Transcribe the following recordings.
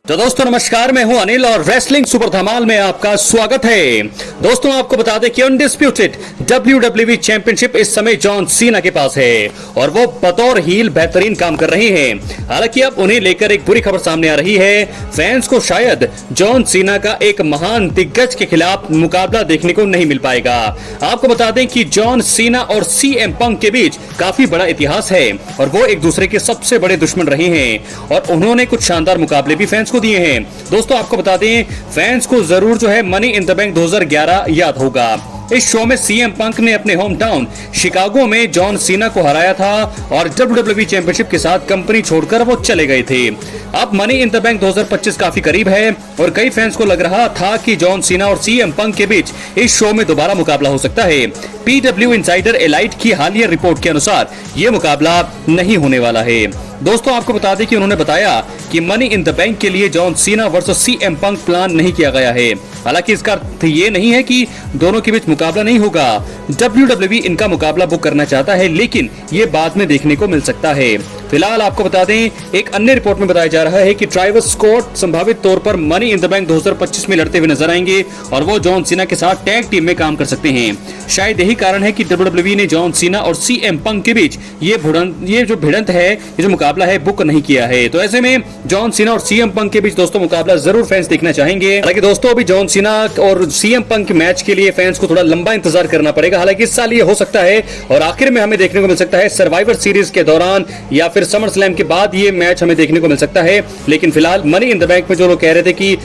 तो दोस्तों नमस्कार, मैं हूं अनिल और रेसलिंग सुपर धमाल में आपका स्वागत है। दोस्तों आपको बता दें कि अनडिस्प्यूटेड WWE चैंपियनशिप इस समय जॉन सीना के पास है और वो बतौर हील बेहतरीन काम कर रहे हैं। हालांकि अब उन्हें लेकर एक बुरी खबर सामने आ रही है। फैंस को शायद जॉन सीना का एक महान दिग्गज के खिलाफ मुकाबला देखने को नहीं मिल पाएगा। आपको बता दें कि जॉन सीना और CM पंक के बीच काफी बड़ा इतिहास है और वो एक दूसरे के सबसे बड़े दुश्मन रहे हैं और उन्होंने कुछ शानदार मुकाबले भी फैंस को दिए हैं। दोस्तों आपको बता दें, फैंस को जरूर जो है मनी इन द बैंक 2011 याद होगा। इस शो में CM पंक ने अपने होम टाउन शिकागो में जॉन सीना को हराया था और WWE चैंपियनशिप के साथ कंपनी छोड़कर वो चले गए थे। अब मनी इन द बैंक 2025 काफी करीब है और कई फैंस को लग रहा था कि जॉन सीना और CM पंक के बीच इस शो में दोबारा मुकाबला हो सकता है। PW इनसाइडर एलाइट की हालिया रिपोर्ट के अनुसार ये मुकाबला नहीं होने वाला है। दोस्तों आपको बता दें कि उन्होंने बताया कि मनी इन द बैंक के लिए जॉन सीना वर्सेस CM पंक प्लान नहीं किया गया है। हालांकि इसका अर्थ ये नहीं है कि दोनों के बीच मुकाबला नहीं होगा। WWE इनका मुकाबला बुक करना चाहता है, लेकिन ये बाद में देखने को मिल सकता है। फिलहाल आपको बता दें, एक अन्य रिपोर्ट में बताया जा रहा है कि ट्राइवस स्कॉट संभावित तौर पर मनी इन द बैंक 2025 में लड़ते हुए नजर आएंगे और वो जॉन सीना के साथ टैग टीम में काम कर सकते हैं। शायद यही कारण है कि WWE ने जॉन सीना और CM पंक के बीच ये जो भिड़ंत है, ये जो मुकाबला है, बुक नहीं किया है। तो ऐसे में जॉन सीना और CM पंक के बीच दोस्तों मुकाबला जरूर फैंस देखना चाहेंगे। हालांकि दोस्तों अभी जॉन सीना और CM पंक के मैच के लिए फैंस को थोड़ा लंबा इंतजार करना पड़ेगा। हालांकि इस साल ये हो सकता है और आखिर में हमें देखने को मिल सकता है सर्वाइवर सीरीज के दौरान या फिर समर स्लैम के बाद ये मैच हमें देखने को मिल सकता है। लेकिन फिलहाल मनी इन द बैंक में जो लोग कह रहे थे कि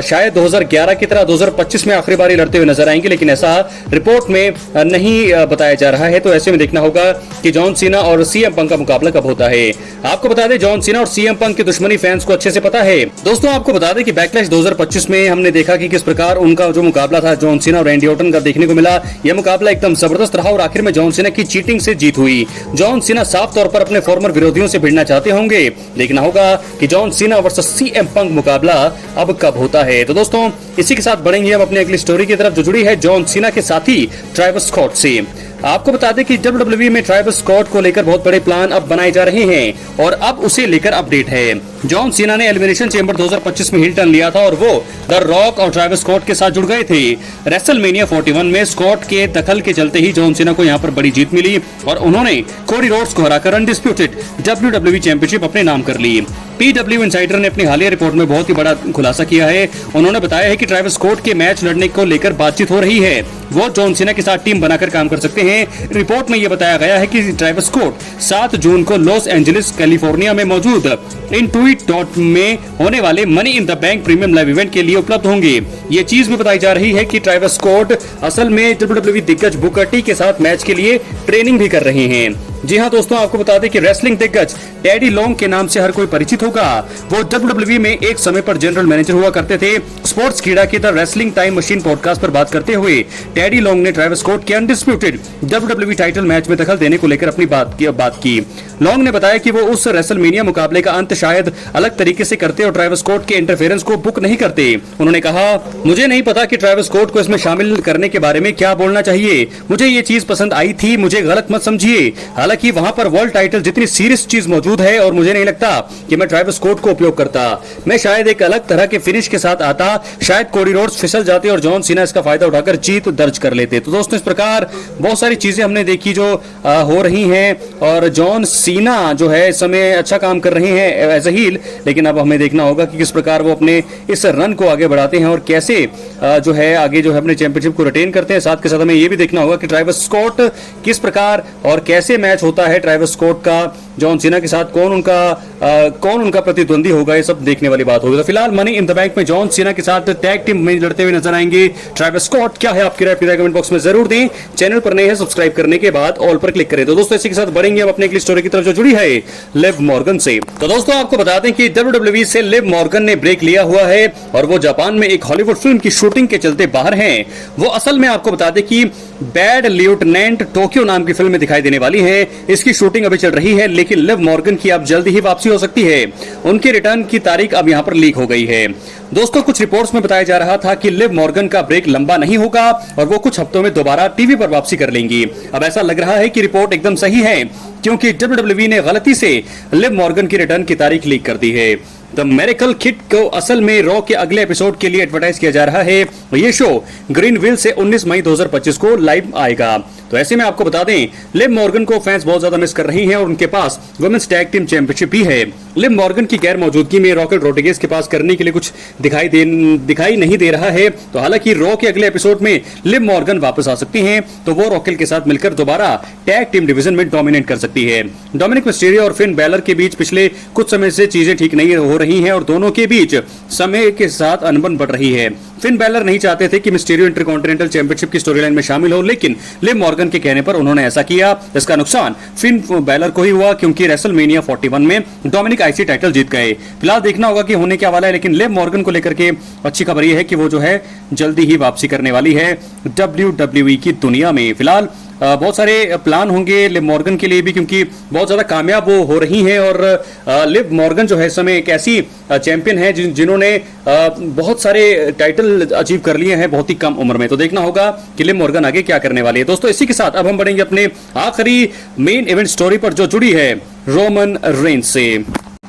शायद 2011 की तरह 2025 में आखिरी बारी लड़ते हुए नजर आएंगे, लेकिन ऐसा रिपोर्ट में नहीं बताया जा रहा है। तो ऐसे में देखना होगा कि जॉन सीना और CM पंक का मुकाबला कब होता है। आपको बता दें, जॉन सीना और CM पंक की दुश्मनी फैंस को अच्छे से पता है। दोस्तों आपको बता दें कि बैकलैश 2025 में हमने देखा कि किस प्रकार उनका जो मुकाबला था जॉन सीना और रैंडी ऑर्टन का देखने को मिला। यह मुकाबला एकदम जबरदस्त रहा और आखिर में जॉन सीना की चीटिंग से जीत हुई। जॉन सीना साफ तौर पर अपने फॉर्मर विरोधियों से भिड़ना चाहते होंगे। देखना होगा कि जॉन सीना वर्सेस CM पंक मुकाबला अब कब होता है। तो दोस्तों इसी के साथ बढ़ेंगे हम अपनी अगली स्टोरी की तरफ, जो जुड़ी है जॉन सीना के साथी ट्राइवस स्कॉट से। आपको बता दें कि WWE में ट्राइवस स्कॉट को लेकर बहुत बड़े प्लान अब बनाए जा रहे हैं और अब उसे लेकर अपडेट है। जॉन सीना ने एलिमिनेशन चेंबर 2025 में हिल टर्न लिया था और वो द रॉक और ट्राइवस स्कॉट के साथ जुड़ गए थे। रेसलमेनिया 41 में स्कॉट के दखल के चलते ही जॉन सीना को यहां पर बड़ी जीत मिली और उन्होंने कोडी रोड्स को हराकर अनडिस्प्यूटेड WWE चैंपियनशिप अपने नाम कर ली। PW इनसाइडर ने अपनी हालिया रिपोर्ट में बहुत ही बड़ा खुलासा किया है। उन्होंने बताया है कि ट्राइवस स्कॉट के मैच लड़ने को लेकर बातचीत हो रही है। वो जॉन सीना के साथ टीम बनाकर काम कर सकते हैं। रिपोर्ट में यह बताया गया है कि ट्राइवस स्कॉट 7 जून को लॉस एंजलिस कैलिफोर्निया में मौजूद इंटुइट में होने वाले money in the bank premium live event के लिए उपलब्ध होंगे। ये चीज भी बताई जा रही है कि ट्राइवस स्कॉट असल में WWE दिग्गज बुकर टी के साथ मैच के लिए ट्रेनिंग भी कर रहे हैं। जी हाँ दोस्तों, आपको बता दें कि रेसलिंग दिग्गज टेडी लॉन्ग के नाम से हर कोई परिचित होगा। वो WWE में एक समय पर जनरल मैनेजर हुआ करते थे। स्पोर्ट्स कीड़ा की the wrestling time machine podcast पर बात करते हुए टेडी लॉन्ग ने ट्राइवस स्कॉट के अनडिस्प्यूटेड WWE टाइटल मैच में दखल देने को लेकर अपनी बात की। लॉन्ग ने बताया कि वो उस रेसलमेनिया मुकाबले का अंत शायद अलग तरीके से करते और ट्राइवस स्कॉट के इंटरफेरेंस को बुक नहीं करते। उन्होंने कहा, मुझे नहीं पता कि ट्राइवस स्कॉट को इसमें शामिल करने के बारे में क्या बोलना चाहिए। मुझे ये चीज पसंद आई थी, मुझे गलत मत समझिए। हालांकि वहां पर वर्ल्ड टाइटल जितनी सीरियस चीज मौजूद है और मुझे नहीं लगता कि मैं ट्राइवस स्कॉट को उपयोग करता। मैं शायद एक अलग तरह के फिनिश के साथ आता, शायद कोडी रोड्स फिसल जाते और जॉन सीना इसका फायदा उठाकर जीत दर्ज कर लेते। तो दोस्तों इस प्रकार बहुत सारी चीजें हमने देखी जो हो रही हैं और जॉन सीना जो है इस समय अच्छा काम कर रहे हैं एज अ हील, लेकिन अब हमें देखना होगा कि किस प्रकार वो अपने इस रन को आगे बढ़ाते हैं और कैसे जो है आगे जो है अपने चैंपियनशिप को रिटेन करते हैं। साथ के साथ हमें ये भी देखना होगा कि ट्राइवस स्कॉट किस प्रकार और कैसे मैच होता है ट्राइवस स्कॉट का जॉन सीना के साथ, कौन उनका प्रतिद्वंदी होगा, ये सब देखने वाली बात होगी। तो फिलहाल मनी इन द बैंक में जॉन सीना के साथ टैग टीम में लड़ते हुए नजर आएंगे ट्राइवस स्कॉट। क्या है आपकी राय, कमेंट बॉक्स में जरूर दें। चैनल पर नए हैं, सब्सक्राइब करने के बाद ऑल पर क्लिक करें। तो दोस्तों इसी के साथ बढ़ेंगे हम अपने अगली स्टोरी की तरफ, जो जुड़ी है लिव मॉर्गन से। तो दोस्तों आपको बता दें कि WWE से लिव मॉर्गन ने ब्रेक लिया हुआ है और वो जापान में एक हॉलीवुड फिल्म की शूटिंग के चलते बाहर हैं। वो असल में आपको बता दें कि बैड लेफ्टिनेंट टोक्यो नाम की फिल्म में दिखाई देने वाली है। इसकी शूटिंग अभी चल रही है, लेकिन लिव मॉर्गन की अब जल्दी ही वापसी हो सकती है। उनके रिटर्न की तारीख अब यहां पर लीक हो गई है। दोस्तों कुछ रिपोर्ट्स में बताया जा रहा था कि लिव मॉर्गन का ब्रेक लंबा नहीं होगा और वो कुछ हफ्तों में दोबारा टीवी पर वापसी कर लेंगी। अब ऐसा लग रहा है कि रिपोर्ट एकदम सही है, क्योंकि WWE ने गलती से लिव मॉर्गन की रिटर्न की तारीख लीक कर दी है। द मेरेकल किट को असल में रॉ के अगले एपिसोड के लिए एडवर्टाइज किया जा रहा है। ये शो ग्रीनविल से 19 मई 2025 को लाइव आएगा। तो ऐसे में आपको बता दें, लिव मॉर्गन को फैंस बहुत ज्यादा मिस कर रही हैं और उनके पास वुमेन्स टैग टीम चैंपियनशिप भी है। लिव मॉर्गन की गैर मौजूदगी में रॉकेल रोड्रिगेज के पास करने के लिए कुछ दिखाई नहीं दे रहा है। तो हालांकि रॉ के अगले एपिसोड में लिव मॉर्गन वापस आ सकती हैं, तो वो रॉकेल के साथ मिलकर दोबारा टैग टीम डिवीजन में डोमिनेट कर सकती है। डोमिनिक मिस्टीरियो और फिन बैलर के बीच पिछले कुछ समय से चीजें ठीक नहीं हो रही हैं और दोनों के बीच समय के साथ अनबन बढ़ रही है। फिन बैलर नहीं चाहते थे कि मिस्टीरियो इंटरकॉन्टिनेंटल चैंपियनशिप की स्टोरीलाइन में शामिल हो, लेकिन लिव मॉर्गन के कहने पर उन्होंने ऐसा किया। इसका नुकसान फिन बैलर को ही हुआ, क्योंकि रेसलमेनिया 41 में डोमिनिक आईसी टाइटल जीत गए। फिलहाल देखना होगा कि होने क्या वाला है, लेकिन लिव मॉर्गन को लेकर के अच्छी खबर यह है कि वो जो है जल्दी ही वापसी करने वाली है WWE की दुनिया में। फिलहाल बहुत सारे प्लान होंगे लिव मॉर्गन के लिए भी, क्योंकि बहुत ज्यादा कामयाब वो हो रही हैं और लिव मॉर्गन जो है इस समय एक ऐसी चैंपियन है जिन्होंने बहुत सारे टाइटल अचीव कर लिए हैं बहुत ही कम उम्र में। तो देखना होगा कि लिव मॉर्गन आगे क्या करने वाली है। दोस्तों, इसी के साथ अब हम बढ़ेंगे अपने आखिरी मेन इवेंट स्टोरी पर, जो जुड़ी है रोमन रेंज से।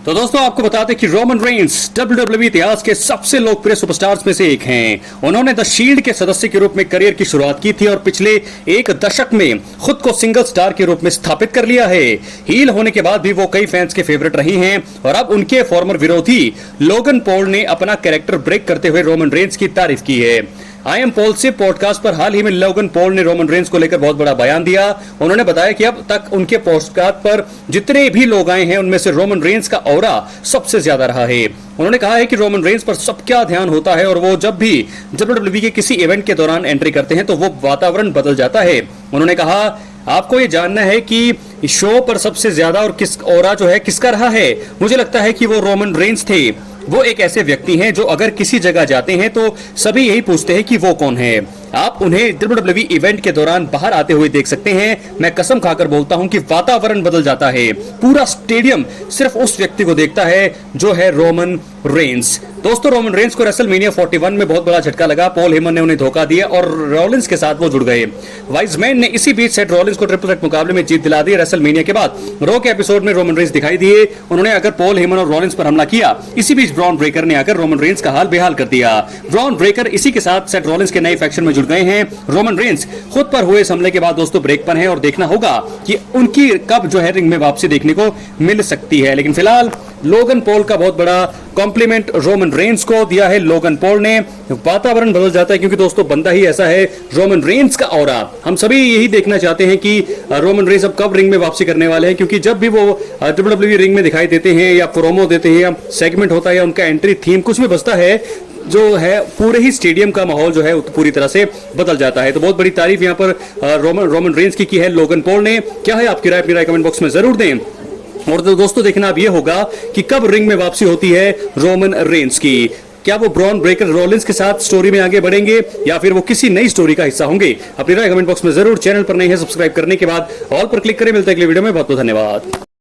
तो दोस्तों, आपको बता दें कि रोमन रेंज WWE इतिहास के सबसे लोकप्रिय सुपरस्टार्स में से एक हैं। उन्होंने द शील्ड के सदस्य के रूप में करियर की शुरुआत की थी और पिछले एक दशक में खुद को सिंगल स्टार के रूप में स्थापित कर लिया है। हील होने के बाद भी वो कई फैंस के फेवरेट रही हैं और अब उनके फॉर्मर विरोधी लोगन पॉल ने अपना कैरेक्टर ब्रेक करते हुए रोमन रेंज की तारीफ की है। आई एम पॉल से पॉडकास्ट पर हाल ही में लोगन पॉल ने रोमन रेंज को लेकर बहुत बड़ा बयान दिया। उन्होंने बताया कि अब तक उनके पॉडकास्ट पर जितने भी लोग आए हैं उनमें से रोमन रेंज का ऑरा सबसे ज्यादा रहा है। उन्होंने कहा है कि रोमन रेंज पर सबका ध्यान होता है और वो जब भी WWE के किसी इवेंट के दौरान एंट्री करते हैं तो वो वातावरण बदल जाता है। उन्होंने कहा, आपको ये जानना है कि शो पर सबसे ज्यादा और किस ऑरा जो है किसका रहा है। मुझे लगता है कि वो रोमन रेंज थे। वो एक ऐसे व्यक्ति हैं जो अगर किसी जगह जाते हैं तो सभी यही पूछते हैं कि वो कौन है। आप उन्हें WWE इवेंट के दौरान बाहर आते हुए देख सकते हैं। मैं कसम खाकर बोलता हूं कि वातावरण बदल जाता है। पूरा स्टेडियम सिर्फ उस व्यक्ति को देखता है जो है रोमन रेंज। दोस्तों, रोमन रेंज को रेसलमेनिया 41 में बहुत बड़ा झटका लगा। पॉल हेमन ने उन्हें धोखा दिया और रॉलिंस के साथ वो जुड़ गए। वाइजमैन ने इसी बीच सेट रॉलिंस को ट्रिपल थ्रेट मुकाबले में जीत दिला दी। रेसलमेनिया के बाद रॉ के एपिसोड में रोमन रेंज दिखाई दिए। उन्होंने आकर पॉल हेमन और रॉलिंस पर हमला किया। इसी बीच ब्रॉन ब्रेकर ने आकर रोमन रेंज का हाल बेहाल कर दिया। ब्रॉन ब्रेकर इसी के साथ सेट रॉलिंस के नए फैक्शन में जुड़ गए हैं। रोमन रेंज खुद पर हुए हमले के बाद दोस्तों ब्रेक पर हैं और देखना होगा कि उनकी कब जो है रिंग में वापसी देखने को मिल सकती है। लेकिन फिलहाल लोगन पॉल का बहुत बड़ा कॉम्प्लीमेंट रोमन रेंज को दिया है। लोगन पॉल ने वातावरण बदल जाता है, क्योंकि दोस्तों बंदा ही ऐसा है रोमन रेंज का ऑरा। हम सभी यही देखना चाहते हैं कि रोमन रेंज अब कब रिंग में वापसी करने वाले हैं, क्योंकि जब भी वो WWE रिंग में दिखाई देते हैं या प्रोमो देते हैं या सेगमेंट होता है या उनका एंट्री थीम कुछ भी बजता है, जो है पूरे ही स्टेडियम का माहौल जो है पूरी तरह से बदल जाता है। तो बहुत बड़ी तारीफ यहाँ पर रोमन रेंज की है लोगन पॉल ने। क्या है आपकी राय? अपनी राय कमेंट बॉक्स में जरूर दें। और दोस्तों, देखना अब ये होगा कि कब रिंग में वापसी होती है रोमन रेंज की। क्या वो ब्रॉन ब्रेकर रॉलिंस के साथ स्टोरी में आगे बढ़ेंगे या फिर वो किसी नई स्टोरी का हिस्सा होंगे? अपनी राय कमेंट बॉक्स में जरूर। चैनल पर नहीं है सब्सक्राइब करने के बाद ऑल पर क्लिक करें। मिलते हैं अगले वीडियो में। बहुत बहुत धन्यवाद।